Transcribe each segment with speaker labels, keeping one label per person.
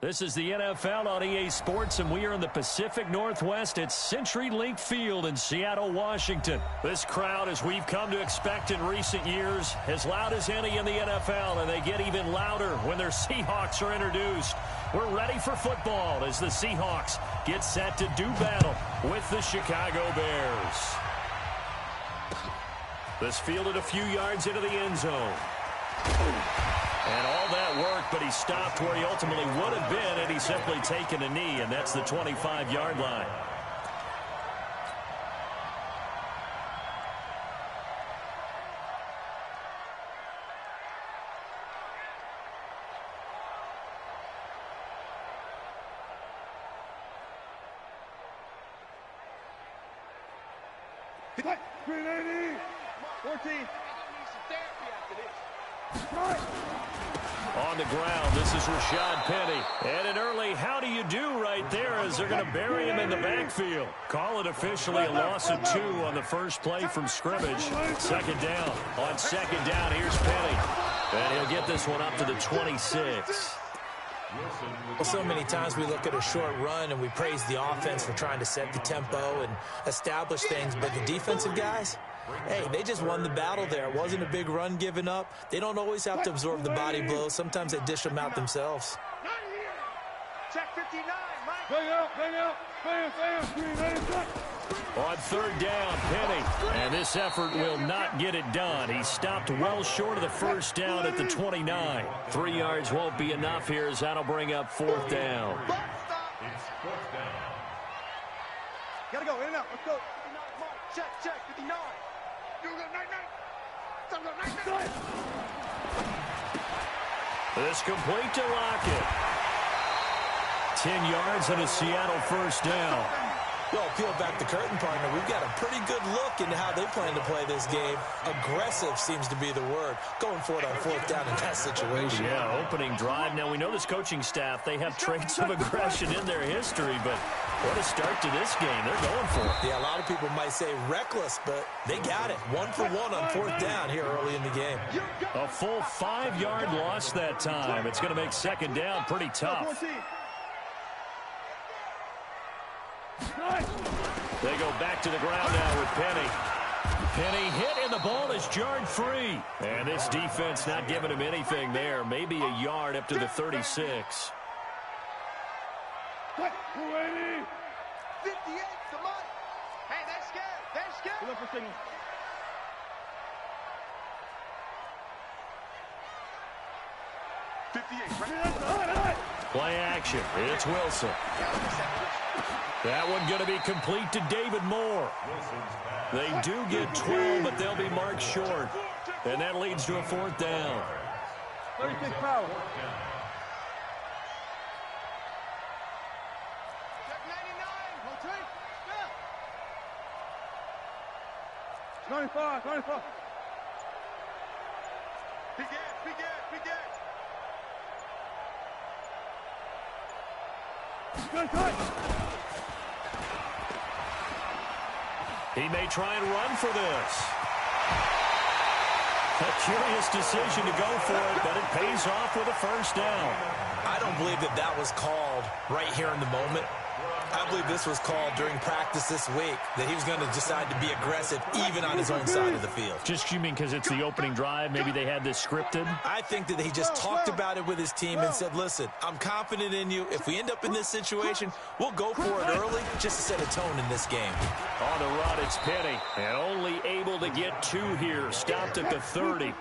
Speaker 1: This is the NFL on EA Sports, and we are in the Pacific Northwest at CenturyLink Field in Seattle, Washington. This crowd, as we've come to expect in recent years, as loud as any in the NFL, and they get even louder when their Seahawks are introduced. We're ready for football as the Seahawks get set to do battle with the Chicago Bears. This fielded a few yards into the end zone. And all that work, but he stopped where he ultimately would have been had he simply taken a knee, and that's the 25-yard line.
Speaker 2: What? 380. 14.
Speaker 1: On the ground, this is Rashad Penny. And an early how do you do right there as they're going to bury him in the backfield. Call it officially a loss of 2 on the first play from scrimmage. Second down. On second down, here's Penny. And he'll get this one up to the 26.
Speaker 3: Well, so many times we look at a short run and we praise the offense for trying to set the tempo and establish things, but the defensive guys, hey, they just won the battle there. It wasn't a big run given up. They don't always have to absorb the body blows. Sometimes they dish them out themselves.
Speaker 2: Check 59, Mike. Bang out. Bam.
Speaker 1: On third down, Penny. And this effort will not get it done. He stopped well short of the first down at the 29. 3 yards won't be enough here as that'll bring up fourth down.
Speaker 2: It's fourth down. Gotta go, in and out. Let's go. 59, Mark. Check, 59. You go, 99.
Speaker 1: This complete to Lockett. 10 yards and a Seattle first down.
Speaker 3: Well, peel back the curtain, partner. We've got a pretty good look into how they plan to play this game. Aggressive seems to be the word. Going for it on fourth down in that situation.
Speaker 1: Yeah, opening drive. Now, we know this coaching staff, they have traits of aggression in their history, but what a start to this game. They're going for it.
Speaker 3: Yeah, a lot of people might say reckless, but they got it. 1 for 1 on fourth down here early in the game.
Speaker 1: A full 5-yard loss that time. It's going to make second down pretty tough. They go back to the ground now with Penny. Penny hit, and the ball is jarred free. And this defense not giving him anything there. Maybe a yard up to the 36.
Speaker 2: 280. 58, come on. Hey, they're scared. Look for signal.
Speaker 1: Play action. It's Wilson. That one going to be complete to David Moore. They do get 12, but they'll be marked short. And that leads to a fourth down.
Speaker 2: 36 power. 95. Begin. Good.
Speaker 1: He may try and run for this. A curious decision to go for it, but it pays off with a first down.
Speaker 3: I don't believe that was called right here in the moment. I believe this was called during practice this week, that he was going to decide to be aggressive even on his own side of the field.
Speaker 1: Just you mean because it's the opening drive, maybe they had this scripted?
Speaker 3: I think that he just talked about it with his team and said, listen, I'm confident in you. If we end up in this situation, we'll go for it early just to set a tone in this game.
Speaker 1: On the run, it's Penny. And only able to get 2 here. Stopped at the 30.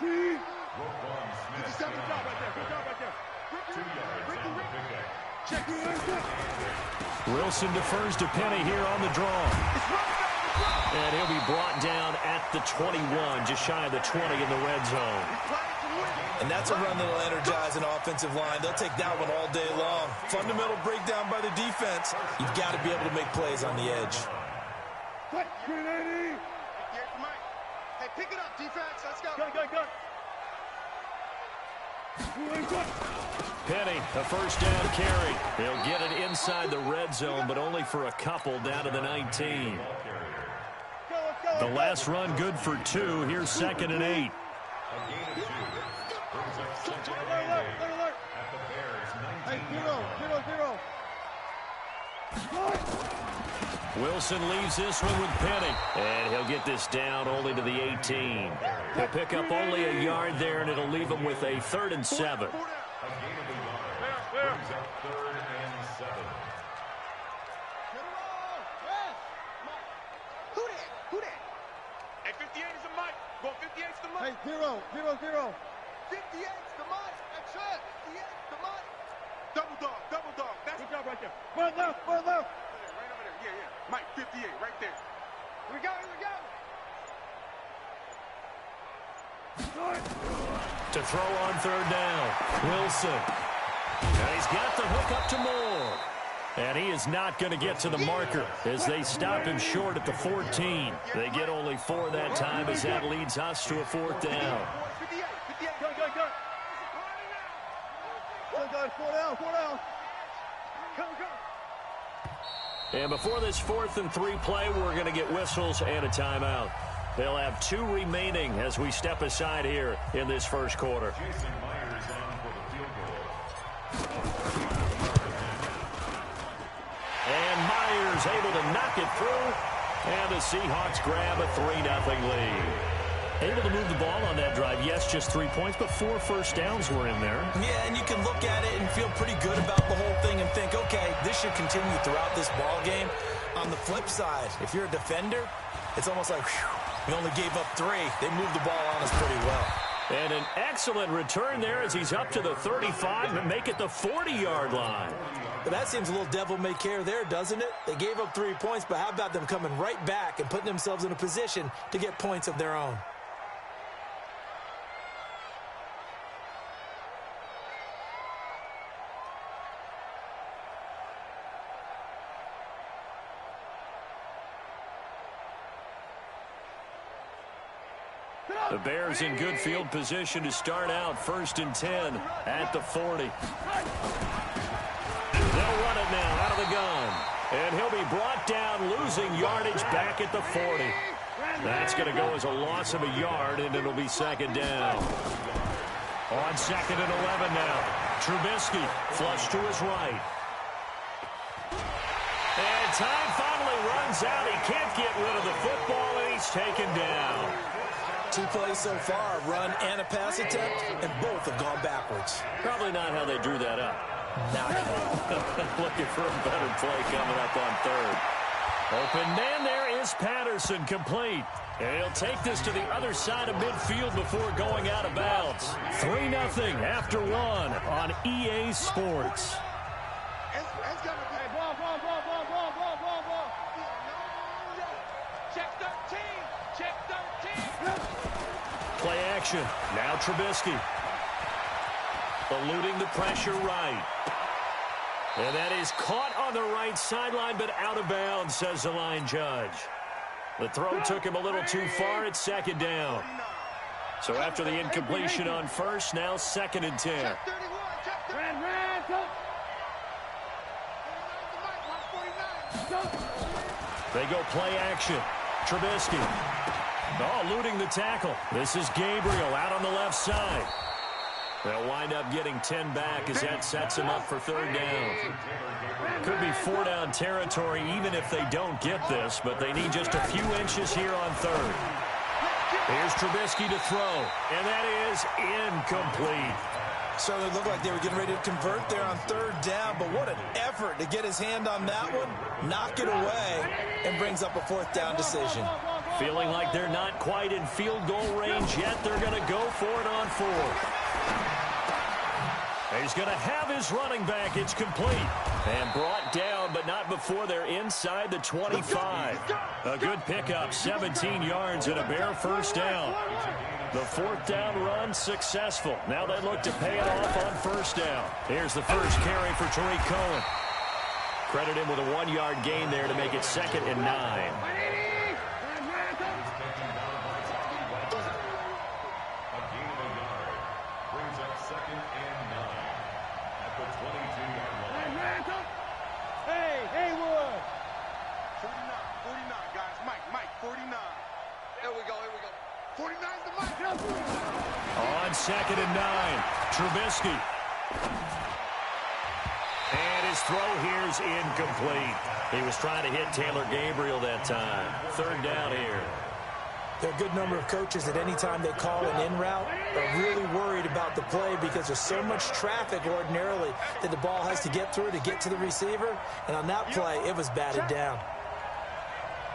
Speaker 1: Wilson defers to Penny here on the draw. And he'll be brought down at the 21, just shy of the 20 in the red zone.
Speaker 3: And that's a run that'll energize an offensive line. They'll take that one all day long. Fundamental breakdown by the defense. You've got to be able to make plays on the edge.
Speaker 2: Hey, pick it up, defense. Let's go. Go.
Speaker 1: Penny, a first down carry. He'll get it inside the red zone, but only for a couple down to the 19. The last run good for 2. Here's 2nd and 8.
Speaker 2: Hey, 0-0-0.
Speaker 1: Wilson leaves this one with Penning. And he'll get this down only to the 18. He'll pick up only a yard there, and it'll leave him with a 3rd and 7.
Speaker 2: Hey, 58's the mic. Go 58's the mic. Hey, 0-0-0. 58's the mic. That's it. 58's the mic. Double dog, double dog. That's good job right there. One left, one left. Right over there. Yeah, yeah. Mike, 58, right there. Here we go, here we go.
Speaker 1: To throw on 3rd down. Wilson. And he's got the hook up to Moore. And he is not going to get to the marker as they stop him short at the 14. They get only 4 that time as that leads us to a 4th down.
Speaker 2: 58, 58. Go, go, go. Go, go, 4 down, 4 down. Go, go.
Speaker 1: And before this 4th and 3 play, we're going to get whistles and a timeout. They'll have 2 remaining as we step aside here in this first quarter.
Speaker 4: Jason Myers on for the field goal.
Speaker 1: And Myers able to knock it through. And the Seahawks grab a 3-0 lead. Able to move the ball on that drive. Yes, just 3 points, but 4 first downs were in there.
Speaker 3: Yeah, and you can look at it and feel pretty good about the whole thing and think, okay, this should continue throughout this ball game. On the flip side, if you're a defender, it's almost like, whew, we only gave up 3. They moved the ball on us pretty well.
Speaker 1: And an excellent return there as he's up to the 35 and make it the 40-yard line.
Speaker 3: But that seems a little devil-may-care there, doesn't it? They gave up 3 points, but how about them coming right back and putting themselves in a position to get points of their own?
Speaker 1: The Bears in good field position to start out 1st and 10 at the 40. They'll run it now out of the gun. And he'll be brought down, losing yardage back at the 40. That's going to go as a loss of a yard, and it'll be 2nd down. On 2nd and 11 now. Trubisky flush to his right. And time finally runs out. He can't get rid of the football, and he's taken down.
Speaker 3: 2 plays so far, a run and a pass attempt, and both have gone backwards.
Speaker 1: Probably not how they drew that up.
Speaker 3: Not at all.
Speaker 1: Looking for a better play coming up on 3rd. Open man there is Patterson, complete. And he'll take this to the other side of midfield before going out of bounds. 3-0 after 1 on EA Sports.
Speaker 2: It's gonna be ball. Check 13. Check 13.
Speaker 1: Play action. Now Trubisky. Eluding the pressure right. And that is caught on the right sideline, but out of bounds, says the line judge. The throw took him a little too far. It's 2nd down. So after the incompletion on 1st, now 2nd and 10.
Speaker 2: Check 31. Check 31.
Speaker 1: They go play action. Trubisky. Oh, eluding the tackle. This is Gabriel out on the left side. They'll wind up getting 10 back as that sets him up for 3rd down. Could be 4-down territory even if they don't get this, but they need just a few inches here on 3rd. Here's Trubisky to throw, and that is incomplete.
Speaker 3: Certainly looked like they were getting ready to convert there on 3rd down, but what an effort to get his hand on that one, knock it away, and brings up a 4th down decision.
Speaker 1: Feeling like they're not quite in field goal range yet, they're going to go for it on 4th. He's going to have his running back. It's complete. And brought down, but not before they're inside the 25. A good pickup, 17 yards and a bare 1st down. The 4th down run successful. Now they look to pay it off on 1st down. Here's the first carry for Tariq Cohen. Credit him with a 1-yard gain there to make it 2nd and 9.
Speaker 2: Hey, Haywood. 49, guys. Mike, 49. Here we go. 49's the Mike.
Speaker 1: On 2nd and 9, Trubisky. his throw here's incomplete. He was trying to hit Taylor Gabriel that time. Third down here.
Speaker 3: There are a good number of coaches that any time they call an in route are really worried about the play because there's so much traffic ordinarily that the ball has to get through to get to the receiver. And on that play, it was batted down.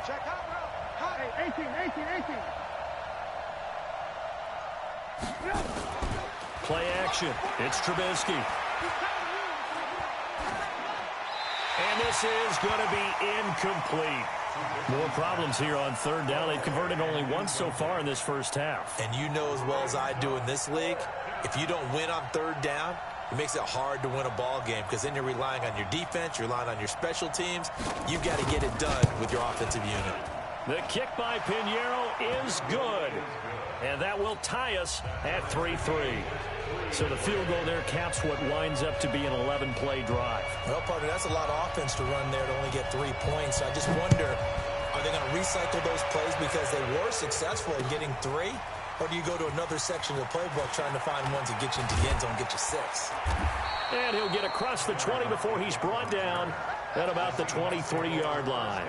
Speaker 2: Check out, bro. Hey, 18.
Speaker 1: Play action. It's Trubisky. And this is going to be incomplete. More problems here on third down. They've converted only once so far in this first half.
Speaker 3: And you know as well as I do in this league, if you don't win on third down, it makes it hard to win a ball game because then you're relying on your defense, you're relying on your special teams. You've got to get it done with your offensive unit.
Speaker 1: The kick by Pinheiro is good. And that will tie us at 3-3. So the field goal there caps what winds up to be an 11-play drive.
Speaker 3: Well, partner, that's a lot of offense to run there to only get 3 points. I just wonder, are they going to recycle those plays because they were successful in getting 3? Or do you go to another section of the playbook trying to find ones that get you into the end zone, get you 6?
Speaker 1: And he'll get across the 20 before he's brought down at about the 23-yard line.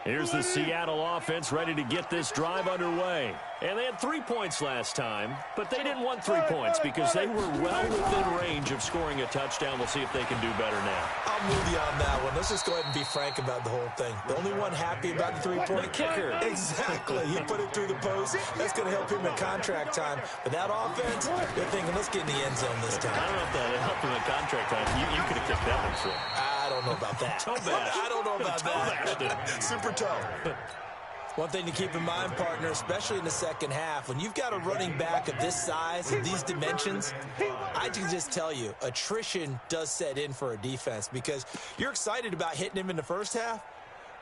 Speaker 1: Here's the Seattle offense ready to get this drive underway. And they had 3 points last time, but they didn't want 3 points because they were well within range of scoring a touchdown. We'll see if they can do better now.
Speaker 3: I'm with you on that one. Let's just go ahead and be frank about the whole thing. The only one happy about the 3-point
Speaker 1: kicker.
Speaker 3: Exactly. He put it through the post. That's going to help him in contract time. But that offense, they're thinking, let's get in the end zone this time.
Speaker 1: I don't know if that helped him in contract time. You could have kicked that one through.
Speaker 3: I don't know about that. I don't know about that. Super toe. One thing to keep in mind, partner, especially in the second half, when you've got a running back of this size and these dimensions, I can just tell you, attrition does set in for a defense because you're excited about hitting him in the first half,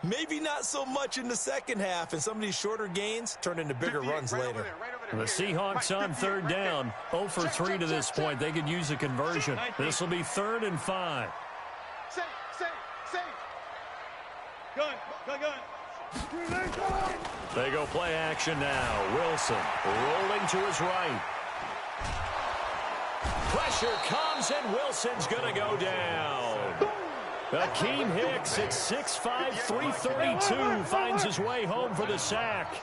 Speaker 3: maybe not so much in the second half, and some of these shorter gains turn into bigger runs later.
Speaker 1: The Seahawks on third down, 0 for 3 to this point. They could use a conversion. This will be 3rd and 5.
Speaker 2: Gun.
Speaker 1: They go play action now. Wilson rolling to his right. Pressure comes, and Wilson's going to go down. Akeem Hicks at 6'5", 332 finds his way home for the sack.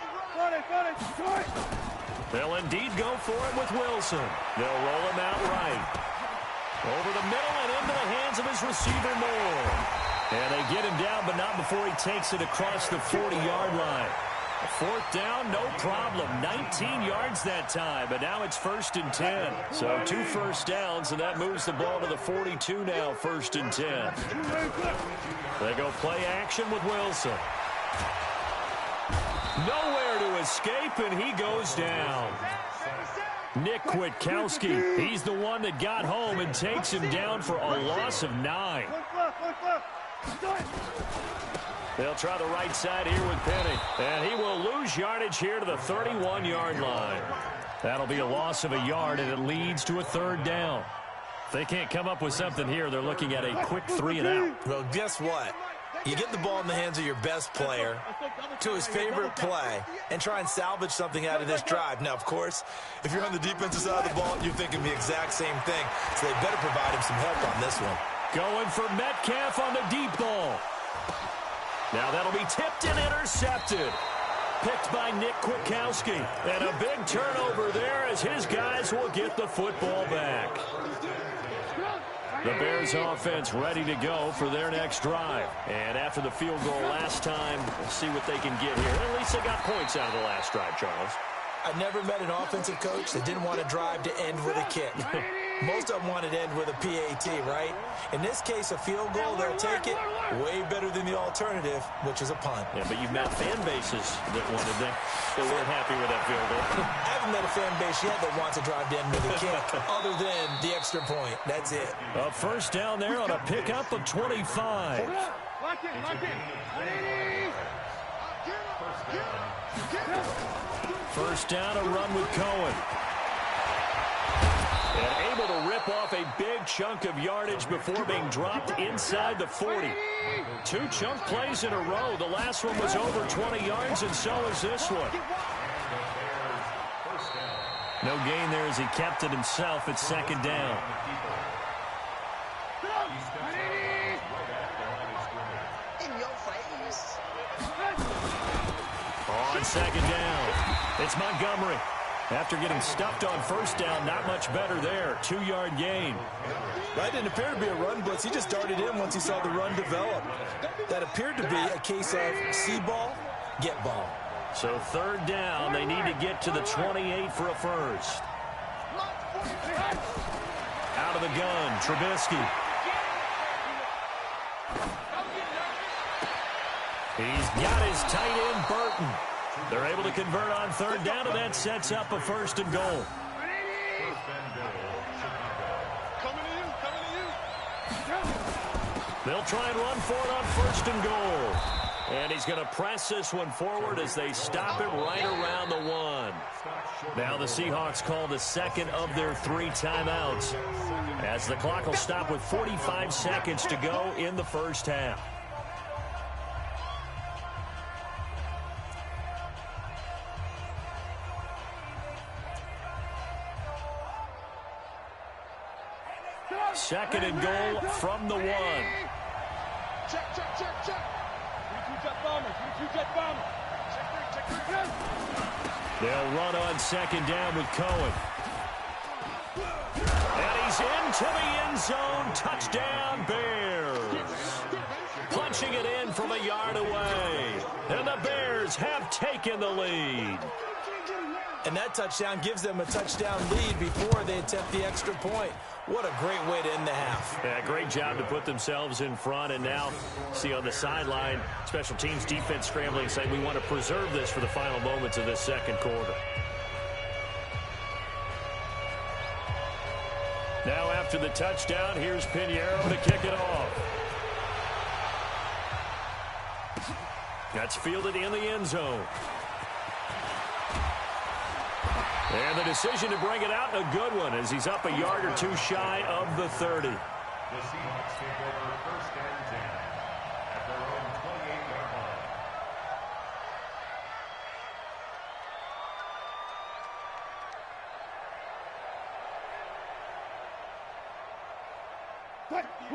Speaker 1: They'll indeed go for it with Wilson. They'll roll him out right. Over the middle and into the hands of his receiver, Moore. And they get him down, but not before he takes it across the 40-yard line. 4th down, no problem. 19 yards that time, but now it's 1st and 10. So 2 first downs, and that moves the ball to the 42 now, 1st and 10. They go play action with Wilson. Nowhere to escape, and he goes down. Nick Kwiatkowski, he's the one that got home and takes him down for a loss of 9. They'll try the right side here with Penny. And he will lose yardage here to the 31-yard line. That'll be a loss of a yard, and it leads to a 3rd down. If they can't come up with something here, they're looking at a quick 3 and out.
Speaker 3: Well, guess what? You get the ball in the hands of your best player to his favorite play and try and salvage something out of this drive. Now, of course, if you're on the defensive side of the ball, you're thinking the exact same thing. So they better provide him some help on this one.
Speaker 1: Going for Metcalf on the deep ball. Now that'll be tipped and intercepted. Picked by Nick Kwiatkowski. And a big turnover there as his guys will get the football back. The Bears offense ready to go for their next drive. And after the field goal last time, we'll see what they can get here. At least they got points out of the last drive, Charles.
Speaker 3: I never met an offensive coach that didn't want to drive to end with a kick. Most of them wanted to end with a PAT, right? In this case, a field goal, they'll take it way better than the alternative, which is a punt.
Speaker 1: Yeah, but you've met fan bases that wanted that. They weren't happy with that field goal.
Speaker 3: I haven't met a fan base yet that wants to drive to end with a kick, other than the extra point. That's it.
Speaker 1: A 1st down there on a pickup of 25.
Speaker 2: Lock in.
Speaker 1: 1st down, a run with Cohen. And able to rip off a big chunk of yardage before being dropped inside the 40. 2 chunk plays in a row. The last one was over 20 yards, and so is this one. No gain there as he kept it himself at second down. On second down, it's Montgomery. After getting stuffed on first down, not much better there. 2-yard gain.
Speaker 3: That didn't appear to be a run blitz. He just darted in once he saw the run develop. That appeared to be a case of see ball, get ball.
Speaker 1: So third down, they need to get to the 28 for a first. Out of the gun, Trubisky. He's got his tight end, Burton. They're able to convert on third down, and that sets up a first and goal. They'll try and run for it on first and goal. And he's going to press this one forward as they stop it right around the 1. Now the Seahawks call the second of their 3 timeouts, as the clock will stop with 45 seconds to go in the first half. Second and goal from the 1.
Speaker 2: Check, check, check, check. 3-2 jet bomber, 3-2 jet bomber. Check.
Speaker 1: They'll run on second down with Cohen. And he's into the end zone. Touchdown, Bears. Punching it in from a yard away. And the Bears have taken the lead.
Speaker 3: And that touchdown gives them a touchdown lead before they attempt the extra point. What a great way to end the half.
Speaker 1: Yeah, great job to put themselves in front. And now, see on the sideline, special teams defense scrambling, saying we want to preserve this for the final moments of this second quarter. Now after the touchdown, here's Pinheiro to kick it off. That's fielded in the end zone. And the decision to bring it out, a good one, as he's up a yard or 2 shy of the 30.
Speaker 4: The Seahawks take over first and 10 at their own 28-yard line.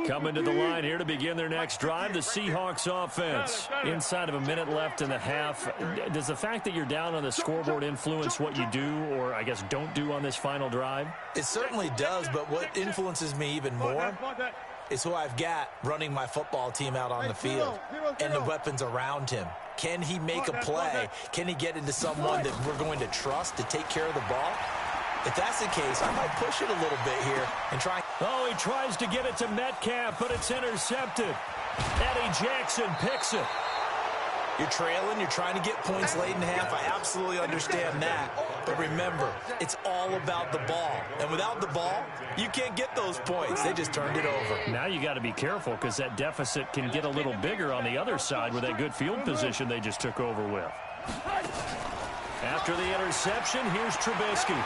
Speaker 1: Coming to the line here to begin their next drive, the Seahawks offense. Inside of a minute left in the half. Does the fact that you're down on the scoreboard influence what you do, or I guess don't do on this final drive?
Speaker 3: It certainly does, but what influences me even more is who I've got running my football team out on the field and the weapons around him. Can he make a play? Can he get into someone that we're going to trust to take care of the ball? If that's the case, I might push it a little bit here and try.
Speaker 1: Oh, he tries to get it to Metcalf, but it's intercepted. Eddie Jackson picks it.
Speaker 3: You're trailing, you're trying to get points late in the half. I absolutely understand that. But remember, it's all about the ball. And without the ball, you can't get those points. They just turned it over.
Speaker 1: Now you got to be careful because that deficit can get a little bigger on the other side with that good field position they just took over with. After the interception, here's Trubisky.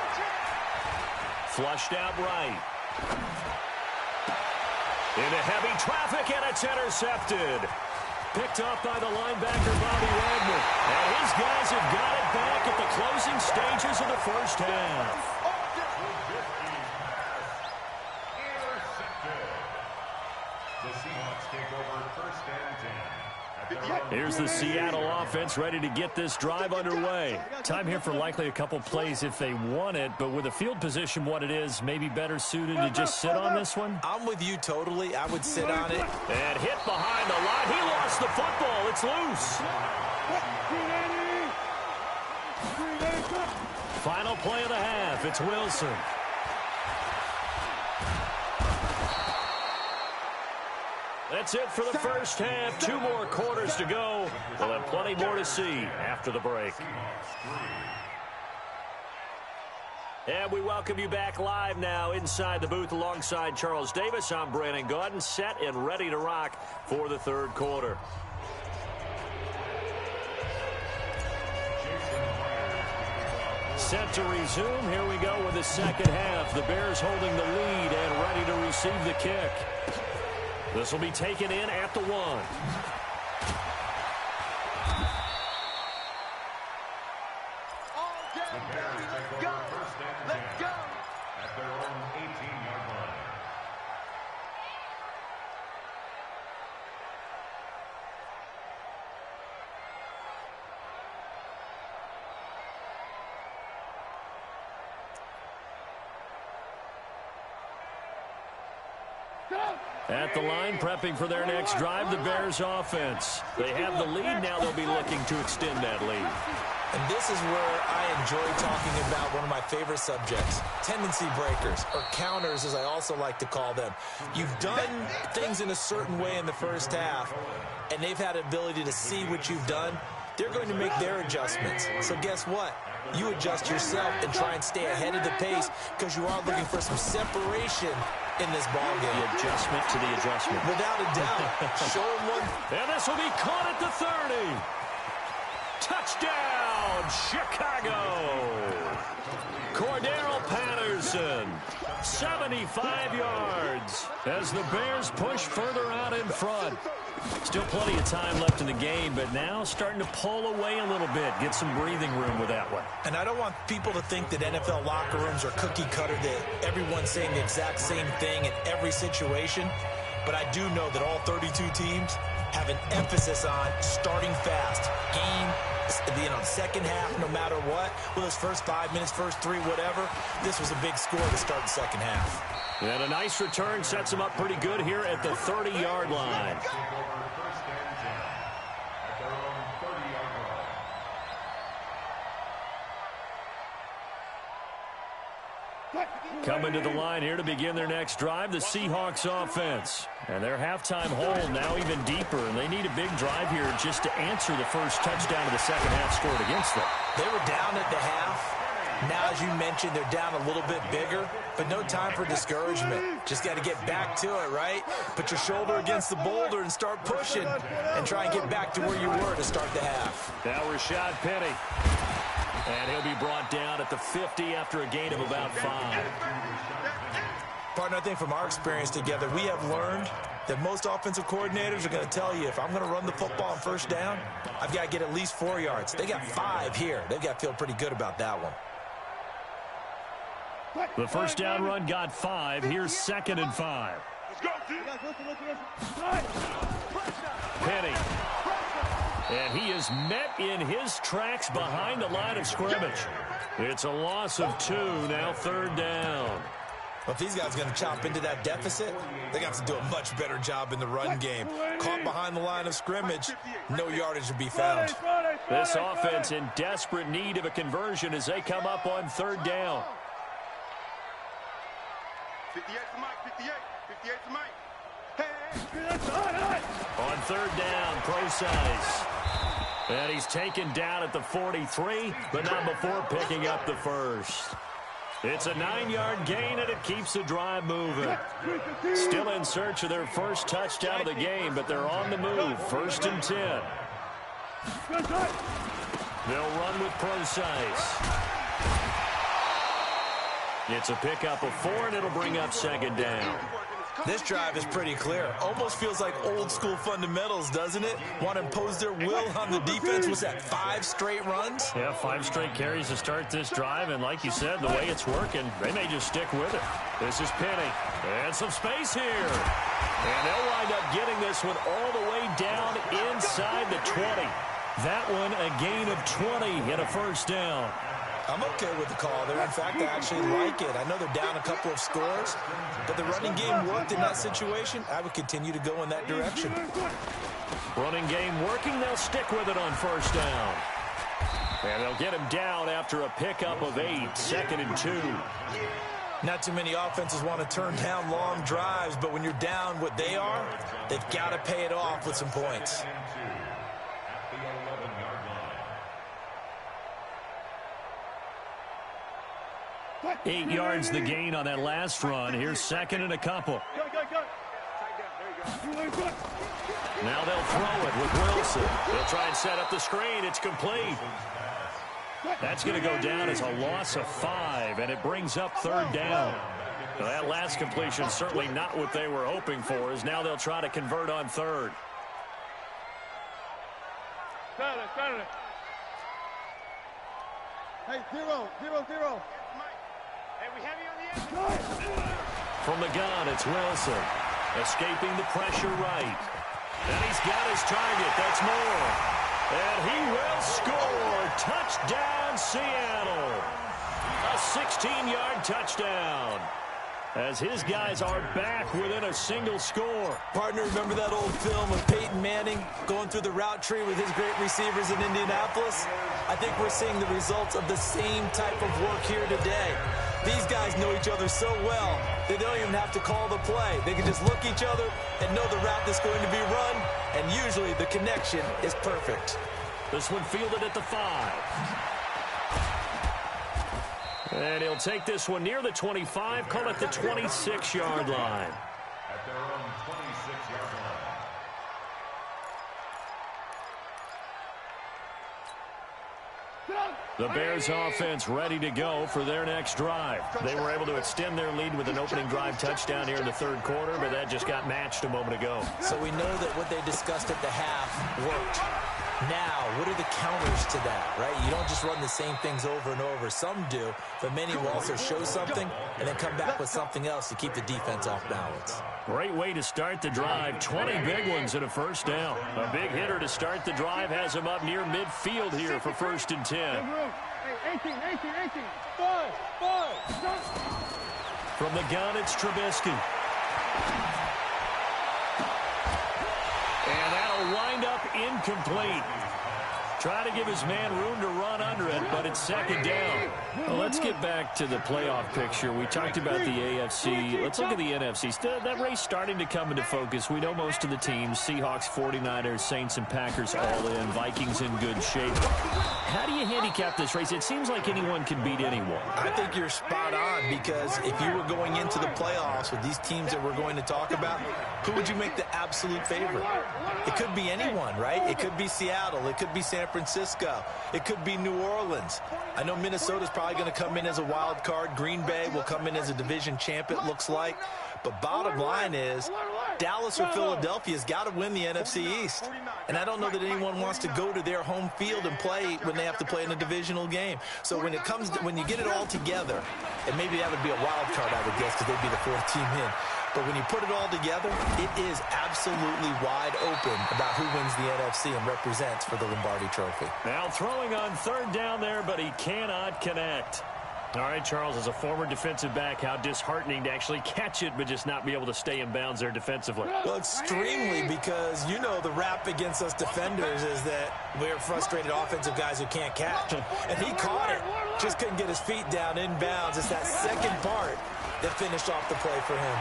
Speaker 1: Flushed out right. Into heavy traffic, and it's intercepted. Picked off by the linebacker, Bobby Wagner. And his guys have got it back at the closing stages of the first half.
Speaker 4: The Seahawks take over first and 10.
Speaker 1: Here's the Seattle offense ready to get this drive underway. Time here for likely a couple plays if they want it, but with the field position what it is, maybe better suited to just sit on this one?
Speaker 3: I'm with you totally. I would sit on it.
Speaker 1: And hit behind the line. He lost the football. It's loose. Final play of the half. It's Wilson. That's it for the first half. 2 more quarters to go. We'll have plenty more to see after the break. And we welcome you back live now inside the booth alongside Charles Davis. I'm Brandon Gaudin, set and ready to rock for the third quarter. set to resume. Here we go with the second half. The Bears holding the lead and ready to receive the kick. This will be taken in at the 1.
Speaker 4: Let's go. At their own 18-yard line.
Speaker 1: At the line, prepping for their next drive, the Bears offense. They have the lead. Now they'll be looking to extend that lead.
Speaker 3: And this is where I enjoy talking about one of my favorite subjects, tendency breakers, or counters, as I also like to call them. You've done things in a certain way in the first half, and they've had the ability to see what you've done. They're going to make their adjustments. So guess what? You adjust yourself and try and stay ahead of the pace because you are looking for some separation in this ball game.
Speaker 1: The adjustment to the adjustment.
Speaker 3: Without a doubt. Show them one.
Speaker 1: And this will be caught at the 30. Touchdown, Chicago. Cordero Patterson, 75 yards as the Bears push further out in front. Still plenty of time left in the game, but now starting to pull away a little bit, get some breathing room with that one.
Speaker 3: And I don't want people to think that NFL locker rooms are cookie cutter, that everyone's saying the exact same thing in every situation. But I do know that all 32 teams have an emphasis on starting fast. Second half, no matter what. Well, those first 5 minutes, first 3, whatever. This was a big score to start the second half.
Speaker 1: And a nice return sets them up pretty good here at the 30-yard line. Coming to the line here to begin their next drive, the Seahawks offense. And their halftime hole now even deeper, and they need a big drive here just to answer the first touchdown of the second half scored against them.
Speaker 3: They were down at the half. Now, as you mentioned, they're down a little bit bigger, but no time for discouragement. Just got to get back to it, right? Put your shoulder against the boulder and start pushing and try and get back to where you were to start the half.
Speaker 1: Now Rashad Penny. And he'll be brought down at the 50 after a gain of about 5.
Speaker 3: Partner, I think from our experience together, we have learned that most offensive coordinators are going to tell you, if I'm going to run the football on first down, I've got to get at least 4 yards. They got 5 here. They've got to feel pretty good about that one.
Speaker 1: The first down run got 5. Here's 2nd and 5. Penny. And he is met in his tracks behind the line of scrimmage. It's a loss of 2, now 3rd down.
Speaker 3: Well, if these guys are going to chop into that deficit, they got to do a much better job in the run game. Caught behind the line of scrimmage, no yardage to be found.
Speaker 1: This offense in desperate need of a conversion as they come up on 3rd down.
Speaker 2: 58 to Mike, 58. 58 to Mike.
Speaker 1: On 3rd down, Procise. And he's taken down at the 43, but not before picking up the first. It's a 9-yard gain, and it keeps the drive moving. Still in search of their first touchdown of the game, but they're on the move. 1st and 10. They'll run with Procise. It's a pickup of 4, and it'll bring up 2nd down.
Speaker 3: This drive is pretty clear. Almost feels like old school fundamentals, doesn't it? Want to impose their will on the defense. Was that 5 straight runs?
Speaker 1: Yeah, 5 straight carries to start this drive, and like you said, the way it's working, they may just stick with it. This is Penny, and some space here. And they'll wind up getting this one all the way down inside the 20. That one a gain of 20 and a 1st down.
Speaker 3: I'm okay with the call there. In fact, I actually like it. I know they're down a couple of scores, but the running game worked in that situation. I would continue to go in that direction.
Speaker 1: Running game working. They'll stick with it on 1st down. And they'll get him down after a pickup of 8, 2nd and 2.
Speaker 3: Not too many offenses want to turn down long drives, but when you're down what they are, they've got to pay it off with some points.
Speaker 1: 8 yards the gain on that last run. Here's 2nd and a couple. Now they'll throw it with Wilson. They'll try and set up the screen. It's complete. That's going to go down as a loss of 5, and it brings up 3rd down. Now, that last completion certainly not what they were hoping for, as now they'll try to convert on 3rd.
Speaker 2: Hey, 0, 0, 0. Hey, we have you on the edge.
Speaker 1: From the gun, it's Wilson. Escaping the pressure right. And he's got his target. That's Moore. And he will score. Touchdown, Seattle. A 16-yard touchdown. As his guys are back within a single score.
Speaker 3: Partner, remember that old film of Peyton Manning going through the route tree with his great receivers in Indianapolis? I think we're seeing the results of the same type of work here today. These guys know each other so well, they don't even have to call the play. They can just look each other and know the route that's going to be run, and usually the connection is perfect.
Speaker 1: This one fielded at the 5. And he'll take this one near the 25, call it the 26-yard line.
Speaker 4: At their own 26-yard line.
Speaker 1: The Bears offense ready to go for their next drive. They were able to extend their lead with an opening drive touchdown here in the 3rd quarter, but that just got matched a moment ago.
Speaker 3: So we know that what they discussed at the half worked. Now, what are the counters to that, right? You don't just run the same things over and over. Some do, but many will also show something and then come back with something else to keep the defense off balance.
Speaker 1: Great way to start the drive. 20 big ones and a 1st down. A big hitter to start the drive has him up near midfield here for 1st and 10.
Speaker 2: 18. 5.
Speaker 1: From the gun, it's Trubisky. And that'll wind up incomplete. Try to give his man room to run under it, but it's 2nd down. Well, let's get back to the playoff picture. We talked about the AFC. Let's look at the NFC. That race starting to come into focus. We know most of the teams, Seahawks, 49ers, Saints, and Packers all in. Vikings in good shape. How do you handicap this race? It seems like anyone can beat anyone.
Speaker 3: I think you're spot on, because if you were going into the playoffs with these teams that we're going to talk about, who would you make the absolute favorite? It could be anyone, right? It could be Seattle. It could be San Francisco. It could be New Orleans. I know Minnesota's probably going to come in as a wild card. Green Bay will come in as a division champ, it looks like. But bottom line is, Dallas or Philadelphia's got to win the NFC East. And I don't know that anyone wants to go to their home field and play when they have to play in a divisional game. So when you get it all together, and maybe that would be a wild card, I would guess, because they'd be the 4th team in. But when you put it all together, it is absolutely wide open about who wins the NFC and represents for the Lombardi Trophy.
Speaker 1: Now throwing on 3rd down there, but he cannot connect. All right, Charles, as a former defensive back, how disheartening to actually catch it but just not be able to stay in bounds there defensively.
Speaker 3: Well, extremely, because you know the rap against us defenders is that we're frustrated offensive guys who can't catch. And he caught it, just couldn't get his feet down in bounds. It's that second part that finished off the play for him.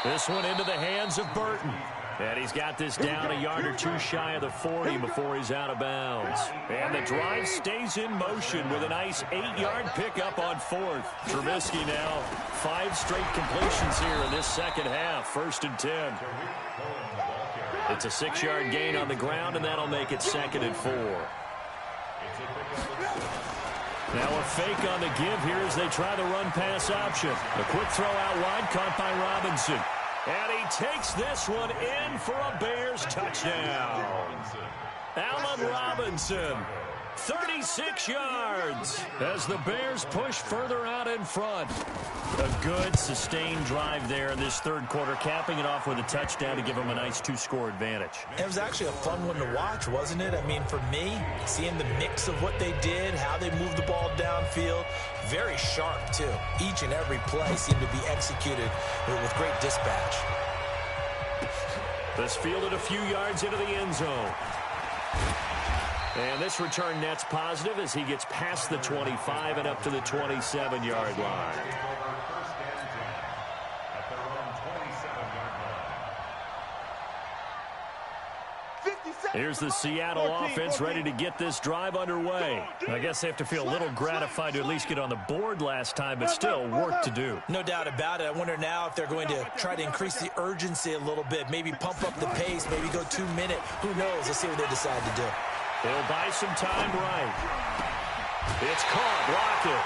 Speaker 1: This one into the hands of Burton. And he's got this down a yard or 2 shy of the 40 before he's out of bounds. And the drive stays in motion with a nice 8-yard pickup on 4th. Trubisky now 5 straight completions here in this 2nd half. 1st and 10. It's a 6-yard gain on the ground, and that'll make it 2nd and 4. Now a fake on the give here as they try the run-pass option. A quick throw out wide, caught by Robinson. And he takes this one in for a Bears touchdown. Allen Robinson, 36 yards as the Bears push further out in front. A good, sustained drive there in this 3rd quarter, capping it off with a touchdown to give them a nice 2-score advantage.
Speaker 3: It was actually a fun one to watch, wasn't it? I mean, for me, seeing the mix of what they did, how they moved the ball downfield, very sharp, too. Each and every play seemed to be executed with great dispatch.
Speaker 1: This fielded a few yards into the end zone. And this return net's positive as he gets past the 25 and up to the 27-yard line. Here's the Seattle offense ready to get this drive underway. I guess they have to feel a little gratified to at least get on the board last time, but still work to do.
Speaker 3: No doubt about it. I wonder now if they're going to try to increase the urgency a little bit, maybe pump up the pace, maybe go 2-minute. Who knows? Let's see what they decide to do.
Speaker 1: He'll buy some time right. It's caught. Lockett.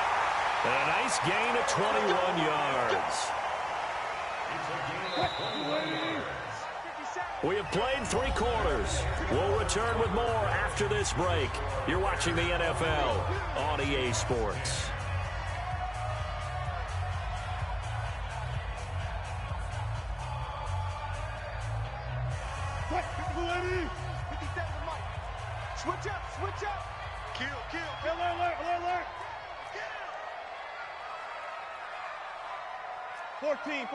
Speaker 1: And a nice gain of 21 yards. We have played 3 quarters. We'll return with more after this break. You're watching the NFL on EA Sports.
Speaker 2: Switch up, switch up. Kill. Alert. 14.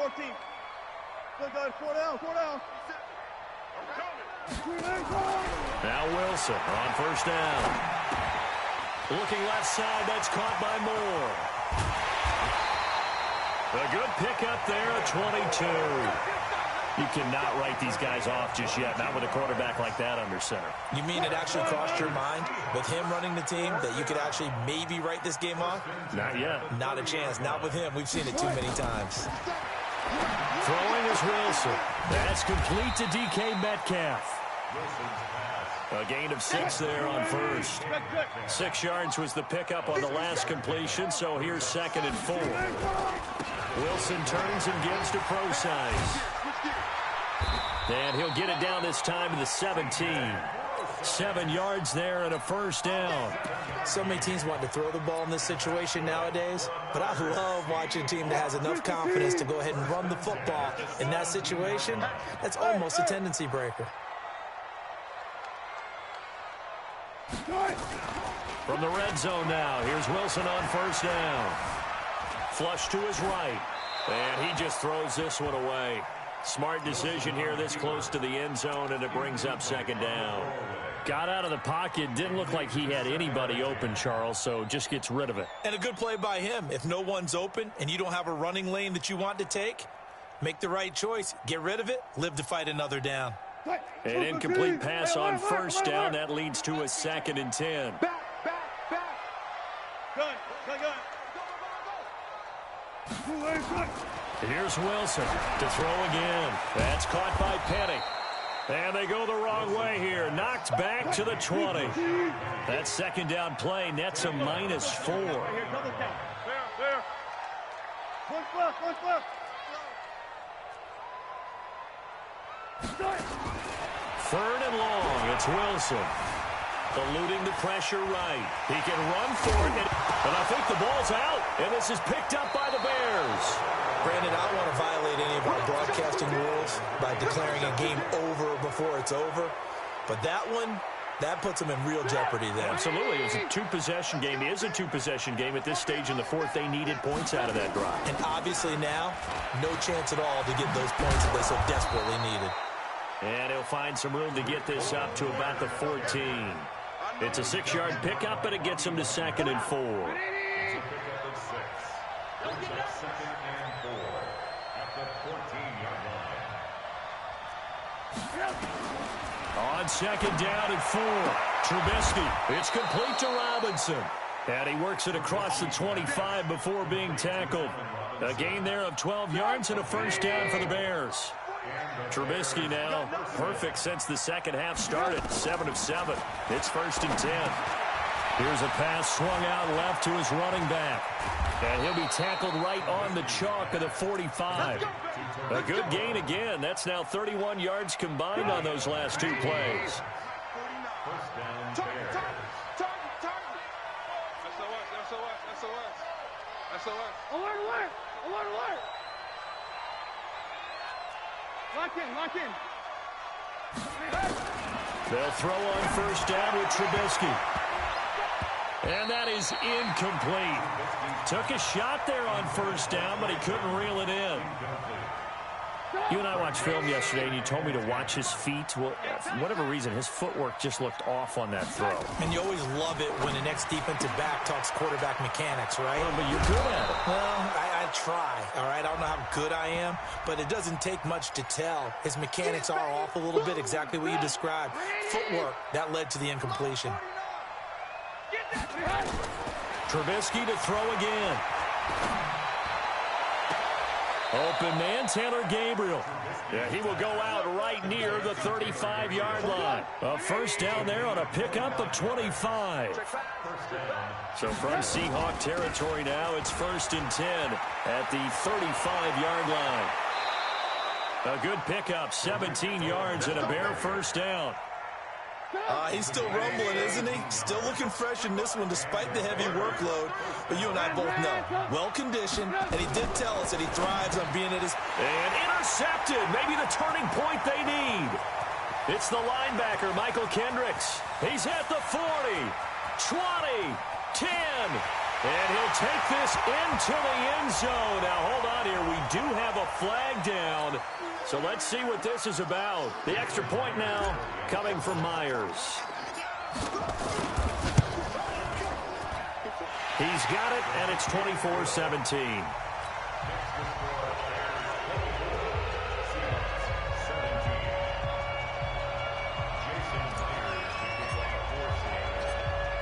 Speaker 2: Good, 4 down.
Speaker 1: Now Wilson on first down. Looking left side, that's caught by Moore. A good pickup there at 22. You cannot write these guys off just yet, not with a quarterback like that under center.
Speaker 3: You mean it actually crossed your mind with him running the team that you could actually maybe write this game off?
Speaker 1: Not yet.
Speaker 3: Not a chance. Not with him. We've seen it too many times.
Speaker 1: Throwing is Wilson. That's complete to DK Metcalf. A gain of 6 there on first. 6 yards was the pickup on the last completion, so here's 2nd and 4. Wilson turns and gives to Prosise. And he'll get it down this time to the 17. 7 yards there and a first down.
Speaker 3: So many teams want to throw the ball in this situation nowadays, but I love watching a team that has enough confidence to go ahead and run the football. In that situation, that's almost a tendency breaker.
Speaker 1: From the red zone now, here's Wilson on first down. Flush to his right, and he just throws this one away. Smart decision here this close to the end zone, and it brings up 2nd down. Got out of the pocket, didn't look like he had anybody open, Charles, so just gets rid of it.
Speaker 3: And a good play by him. If no one's open and you don't have a running lane that you want to take, make the right choice. Get rid of it, live to fight another down.
Speaker 1: An incomplete pass on first down. That leads to a 2nd and 10.
Speaker 2: Back. Good.
Speaker 1: Here's Wilson to throw again. That's caught by Penny. And they go the wrong way here. Knocked back to the 20. That 2nd down play nets a -4.
Speaker 2: There. One flip.
Speaker 1: 3rd and long. It's Wilson. Eluding the pressure right. He can run for it. And I think the ball's out. And this is picked up by the Bears.
Speaker 3: Brandon, I don't want to violate any of our broadcasting rules by declaring a game over before it's over. But that one, that puts them in real jeopardy there.
Speaker 1: Absolutely. It was a 2-possession game. It is a 2-possession game at this stage in the 4th. They needed points out of that drive.
Speaker 3: And obviously now, no chance at all to get those points that they so desperately needed.
Speaker 1: And he'll find some room to get this up to about the 14. It's a 6-yard pickup, and it gets him to 2nd and 4. On 2nd down and 4, Trubisky. It's complete to Robinson. And he works it across the 25 before being tackled. A gain there of 12 yards and a first down for the Bears. Trubisky now perfect since the second half started. 7 of 7. It's 1st and 10. Here's a pass swung out left to his running back. And he'll be tackled right on the chalk of the 45. A good gain again. That's now 31 yards combined on those last 2 plays.
Speaker 2: Alert. Lock in.
Speaker 1: They'll throw on first down with Trubisky. And that is incomplete. Took a shot there on first down, but he couldn't reel it in. You and I watched film yesterday, and you told me to watch his feet. Well, for whatever reason, his footwork just looked off on that throw.
Speaker 3: And you always love it when the next defensive back talks quarterback mechanics, right?
Speaker 1: Well, but you're good at it.
Speaker 3: Well, I try, all right? I don't know how good I am, but it doesn't take much to tell. His mechanics are off a little bit, exactly what you described. Footwork, that led to the incompletion.
Speaker 1: Trubisky to throw again. Open man, Taylor Gabriel. Yeah, he will go out right near the 35-yard line. A first down there on a pickup of 25. So from Seahawk territory now, it's 1st and 10 at the 35-yard line. A good pickup, 17 yards and a Bear first down.
Speaker 3: He's still rumbling, isn't he? Still looking fresh in this one despite the heavy workload. But you and I both know, well-conditioned, and he did tell us that he thrives on being at his...
Speaker 1: And intercepted, maybe the turning point they need. It's the linebacker, Michael Kendricks. He's at the 40, 20, 10. And he'll take this into the end zone. Now, hold on here. We do have a flag down. So let's see what this is about. The extra point now coming from Myers. He's got it, and it's 24-17.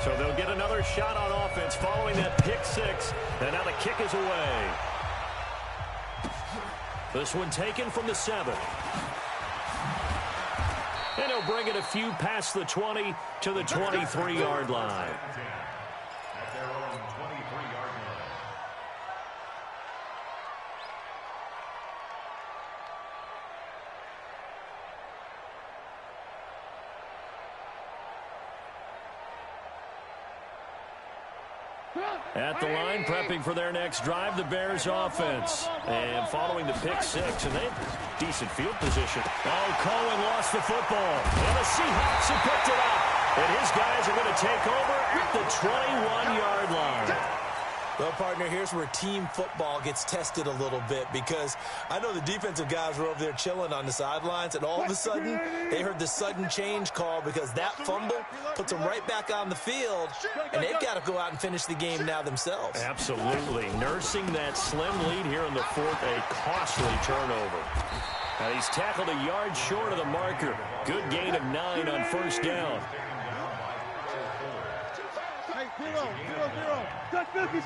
Speaker 1: So they'll get another shot on offense following that pick six. And now the kick is away. This one taken from the 7. And he'll bring it a few past the 20 to the 23-yard line.
Speaker 4: At their own 23-yard line.
Speaker 1: At the line, prepping for their next drive, the Bears offense. And following the pick six, and they have decent field position. Oh, Cohen lost the football. And the Seahawks have picked it up. And his guys are going to take over at the 21-yard line.
Speaker 3: Well, partner, here's where team football gets tested a little bit, because I know the defensive guys were over there chilling on the sidelines, and all of a sudden they heard the sudden change call because that fumble puts them right back on the field, and they've got to go out and finish the game now themselves.
Speaker 1: Absolutely. Nursing that slim lead here in the fourth, a costly turnover. And he's tackled a yard short of the marker. Good gain of 9 on first down.
Speaker 2: Zero. Touch 50.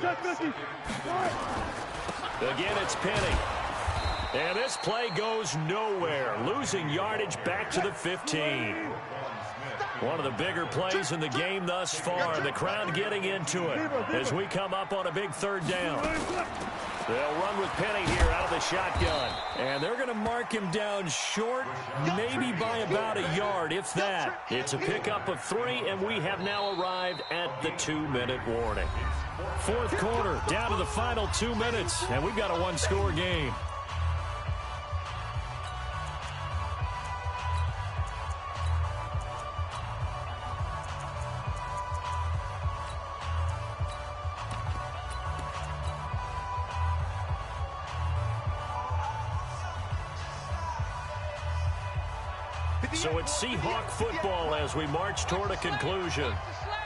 Speaker 1: Again, it's Penny. And this play goes nowhere. Losing yardage back to the 15. One of the bigger plays in the game thus far. The crowd getting into it as we come up on a big third down. They'll run with Penny here out of the shotgun. And they're going to mark him down short, maybe by about a yard, if that. It's a pickup of 3, and we have now arrived at the 2-minute warning. Fourth quarter, down to the final 2 minutes, and we've got a one-score game. So it's Seahawk football as we march toward a conclusion.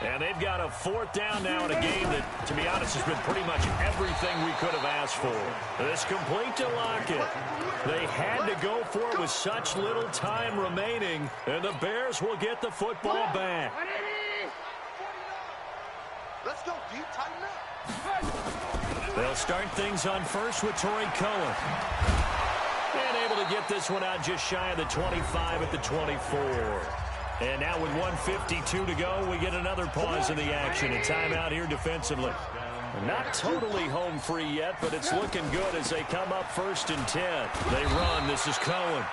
Speaker 1: And they've got a fourth down now in a game that, to be honest, has been pretty much everything we could have asked for. This complete to Lockett. They had to go for it with such little time remaining, and the Bears will get the football back.
Speaker 2: Let's go, D. Tighten up.
Speaker 1: They'll start things on first with Torrey Cohen. And able to get this one out just shy of the 25 at the 24. And now with 1:52 to go, we get another pause in the action. A timeout here defensively. Not totally home free yet, but it's looking good as they come up 1st and 10. They run. This is Cohen.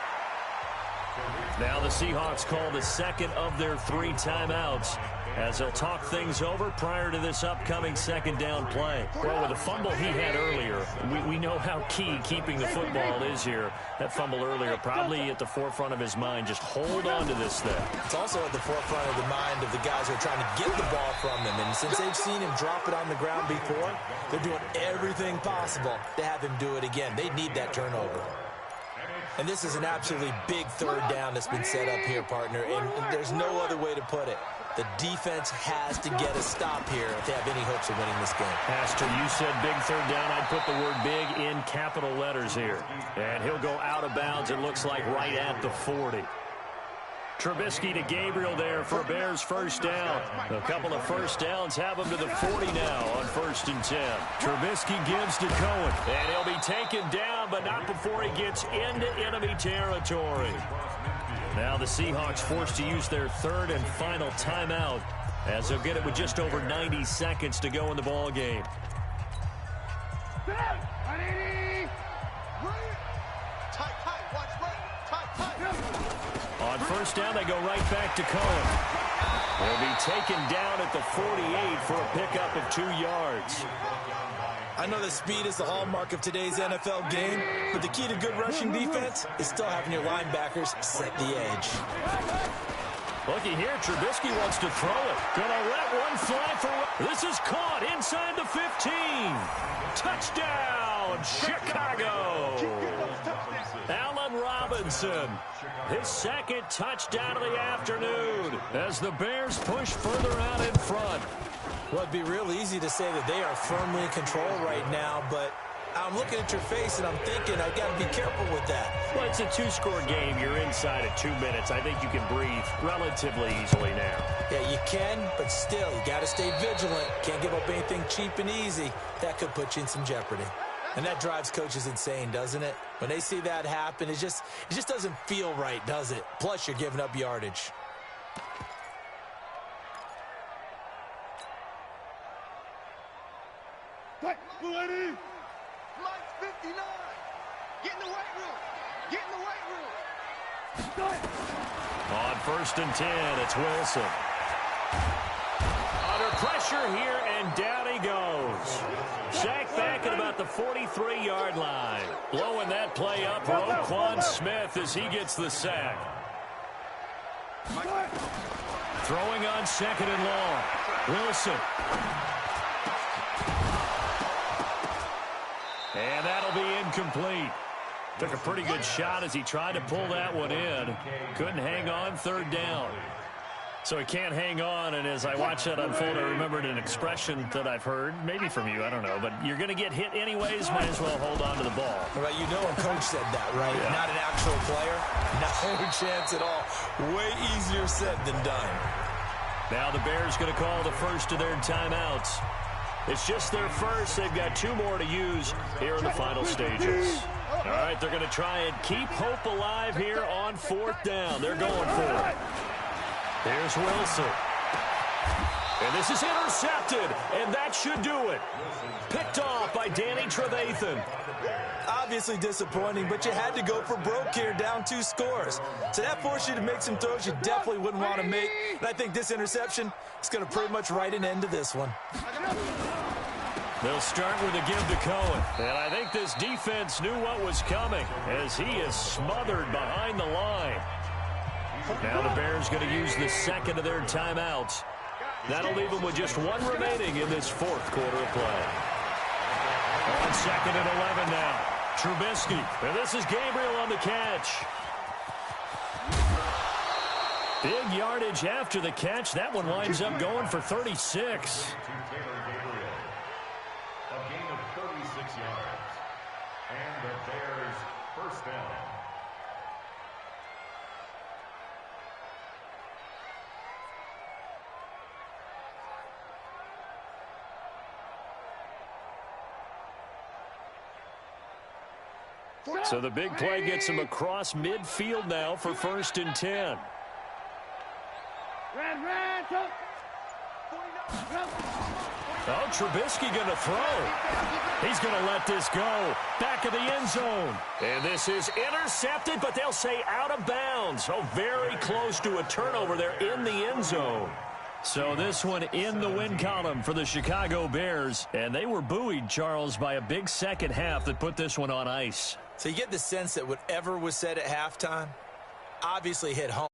Speaker 1: Now the Seahawks call the second of their 3 timeouts as they'll talk things over prior to this upcoming second down play. Well, with the fumble he had earlier, we know how key keeping the football is here. That fumble earlier probably at the forefront of his mind. Just hold on to this thing.
Speaker 3: It's also at the forefront of the mind of the guys who are trying to get the ball from him. And since they've seen him drop it on the ground before, they're doing everything possible to have him do it again. They need that turnover. And this is an absolutely big third down that's been set up here, partner. And there's no other way to put it. The defense has to get a stop here if they have any hopes of winning this game.
Speaker 1: Pastor, you said big third down. I'd put the word big in capital letters here. And he'll go out of bounds, it looks like, right at the 40. Trubisky to Gabriel there for a Bears first down. A couple of first downs have him to the 40 now on 1st and 10. Trubisky gives to Cohen, and he'll be taken down, but not before he gets into enemy territory. Now the Seahawks forced to use their third and final timeout, as they'll get it with just over 90 seconds to go in the ball game. On first down, they go right back to Cohen. He'll be taken down at the 48 for a pickup of 2 yards.
Speaker 3: I know that speed is the hallmark of today's NFL game, but the key to good rushing defense is still having your linebackers set the edge.
Speaker 1: Looky here, Trubisky wants to throw it. Gonna let one fly for... This is caught inside the 15. Touchdown, Chicago. Allen Robinson, his second touchdown of the afternoon as the Bears push further out in front.
Speaker 3: Well, it'd be real easy to say that they are firmly in control right now, but I'm looking at your face and I'm thinking I've got to be careful with that.
Speaker 1: Well, it's a 2-score game. You're inside at 2 minutes. I think you can breathe relatively easily now.
Speaker 3: Yeah, you can, but still, you got to stay vigilant. Can't give up anything cheap and easy. That could put you in some jeopardy. And that drives coaches insane, doesn't it? When they see that happen, it just doesn't feel right, does it? Plus, you're giving up yardage.
Speaker 2: Ready? Mike's 59. Get in the weight room. Get in the weight room.
Speaker 1: On 1st and 10, it's Wilson. Under pressure here, and down he goes. Sacked back at about the 43-yard line. Blowing that play up, Roquan Smith as he gets the sack. Throwing on 2nd and long. Wilson. And that'll be incomplete. Took a pretty good shot as he tried to pull that one in. Couldn't hang on 3rd down. So he can't hang on, and as I watch that unfold, I remembered an expression that I've heard, maybe from you, I don't know, but you're going to get hit anyways, might as well hold on to the ball.
Speaker 3: Right, you know a coach said that, right? Yeah. Not an actual player. No chance at all. Way easier said than done.
Speaker 1: Now the Bears going to call the first of their timeouts. It's just their first. They've got 2 more to use here in the final stages. All right, they're going to try and keep hope alive here on 4th down. They're going for it. There's Wilson. And this is intercepted, and that should do it. Picked off by Danny Trevathan.
Speaker 3: Obviously disappointing, but you had to go for broke here, down 2 scores. So that forced you to make some throws you definitely wouldn't want to make. And I think this interception is going to pretty much write an end to this one.
Speaker 1: They'll start with a give to Cohen. And I think this defense knew what was coming as he is smothered behind the line. Now the Bears going to use the second of their timeouts. That'll leave them with just 1 remaining in this 4th quarter of play. On 2nd and 11 now. Trubisky. And this is Gabriel on the catch. Big yardage after the catch. That one winds up going for 36.
Speaker 4: A gain of 36 yards. And the Bears first down.
Speaker 1: So the big play gets him across midfield now for 1st and 10. Oh, Trubisky going to throw. He's going to let this go. Back of the end zone. And this is intercepted, but they'll say out of bounds. Oh, very close to a turnover there in the end zone. So this one in the win column for the Chicago Bears. And they were buoyed, Charles, by a big second half that put this one on ice.
Speaker 3: So you get the sense that whatever was said at halftime obviously hit home.